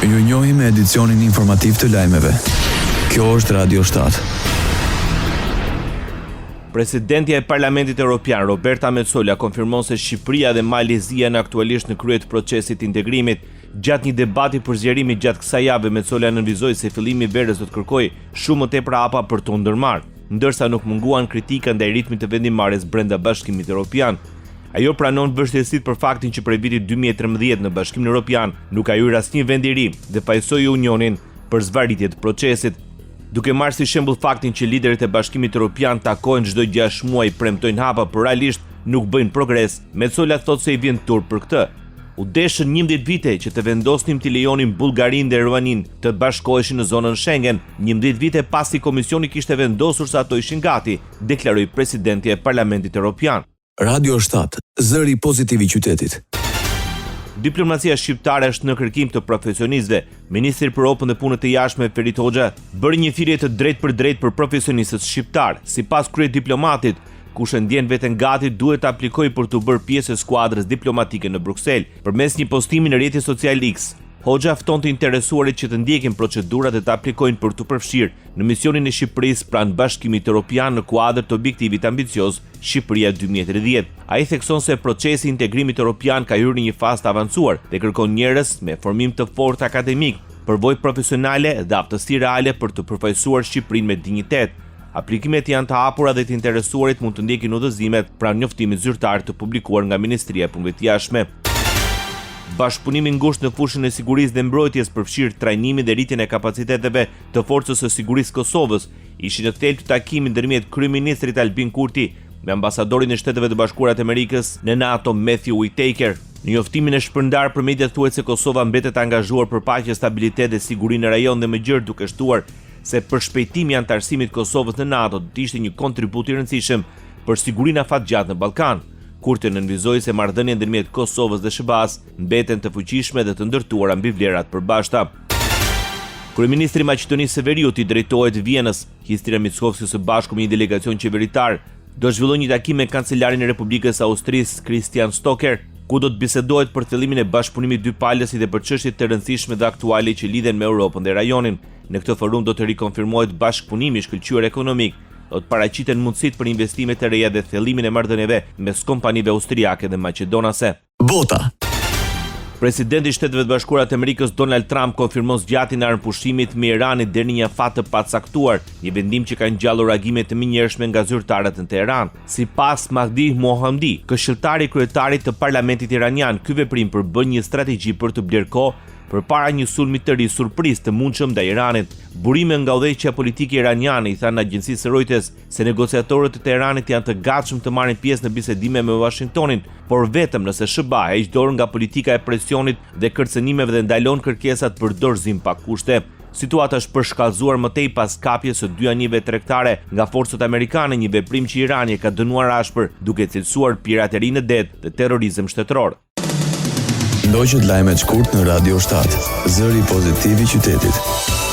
Ju njohim me edicionin informativ të lajmeve. Kjo është Radio 7. Presidentja e Parlamentit Evropian, Roberta Metsola, konfirmon se Shqipëria dhe Malezia janë aktualisht në krye të procesit integrimit. Gjatë një debati për zgjerimi gjatë kësaj jave, Metsola nënvizoi se fillimi i verës do të kërkojë shumë më tepër hapa për të ndërmarrë, ndërsa nuk munguan kritika ndaj ritmit të vendimarrjes brenda Bashkimit Evropian. Ajo pranon vështirësitë për faktin që prej vitit 2013 në Bashkimin Evropian nuk ka hyrë asnjë vend i ri dhe fajsoi Unionin për zvarritje të procesit. Duke marrë si shembull faktin që liderët e Bashkimit Evropian takohen çdo 6 muaj, premtojnë hapa, por realisht nuk bëjnë progres, Metsola thotë se i vjen turp për këtë. U deshën 11 vite që të vendosnim të lejonin Bullgarinë dhe Rumaninë të bashkoheshin në zonën Schengen, 11 vite pasi Komisioni kishte vendosur se ato ishin gati, deklaroi presidenti e Parlamentit Evropian. Radio 7, zëri pozitiv i qytetit. Diplomacia shqiptare është në kërkim të profesionistëve. Ministri për Ropën dhe Punët e Jashtme Ferit Hoxha bëri një thirrje të drejtë për profesionistët shqiptar. Sipas kryediplomatit, kush e ndjen veten gati duhet të aplikojë për të bërë pjesë e skuadrës diplomatike në Bruksel. Përmes një postimi në rrjetin social X, Hoxha fton të interesuarit që të ndjekin procedurat dhe të aplikojnë për të përfshirë në misionin e Shqipërisë pranë Bashkimit Evropian në kuadër të objektivit ambicioz Shqipëria 2030. Ai thekson se procesi i integrimit evropian ka hyrë në një fazë të avancuar dhe kërkon njerëz me formim të fortë akademik, përvojë profesionale dhe aftësi reale për të përfaqësuar Shqipërinë me dinjitet. Aplikimet janë të hapura dhe të interesuarit mund të ndjekin udhëzimet pranë njoftimit zyrtar të publikuar nga Ministria e Punëve të Jashtme. Bashkëpunimi ngushtë në fushën e sigurisë dhe mbrojtjes përfshirë trajnimin dhe rritjen e kapaciteteve të forcës së sigurisë Kosovës, ishin në thelb të takimit ndërmjet kryeministrit Albin Kurti me ambasadorin e Shteteve të Bashkuara të Amerikës në NATO Matthew Whitaker. Në njoftimin e shpërndar për mediat thuhet se Kosova mbetet angazhuar për paqe, stabilitet dhe siguri në rajon dhe më gjërë duke shtuar se përshpejtimi i anëtarësimit të Kosovës në NATO do të ishte një kontribut i rëndësishëm për sigurinë afatgjatë në Ballkan. Kurti nënvizoi se marrëdhënia ndërmjet Kosovës dhe SBA-s mbeten të fuqishme dhe të ndërtuara mbi vlerat përbashkëta. Kryeministri i Maqedonisë së Veriut i drejtohet Vienës. Historia Mickovski së bashku me një delegacion qeveritar do zhvillojë një takim me kancelarin e Republikës Austrisë Christian Stocker, ku do të bisedohet për fillimin e bashkëpunimit dy palës dhe për çështjet të rëndësishme dhe aktuale që lidhen me Europën dhe rajonin. Në këtë forum do të rikonfirmohet bashkëpunimi i shkëlqyer ekonomik, do të paraqiten mundësitë për investime të reja dhe thellimin e marrëdhënieve mes kompanive austriake dhe maqedonase. Bota. Presidenti i Shteteve të Bashkuara të Amerikës Donald Trump konfirmon zgjatjen e armpushimit me Iranin deri në një afat të pacaktuar, një vendim që ka ngjallur reagime të menjëhershme nga zyrtarët në Teheran. Sipas Mahdi Mohammadi, këshilltari i kryetarit të parlamentit iranian, ky veprim përbën një strategji për të blerë kohë përpara një sulmi të ri surprizë të mundshëm ndaj Iranit. Burime nga udhëheqja politike iraniane i thanë agjencisë Reuters se negociatorët e Teheranit janë të gatshëm të marrin pjesë në bisedime me Washingtonin, por vetëm nëse SBA heq dorë nga politika e presionit dhe kërcënimeve dhe ndalon kërkesat për dorëzim pa kushte. Situata është përshkallëzuar më tej pas kapjes së dy anijeve tregtare nga forcat amerikane, një veprim që Irani ka dënuar ashpër duke cilësuar piraterinë në det dhe terrorizëm shtetëror. Ndoqët lajmet shkurt në Radio 7, zëri pozitiv i qytetit.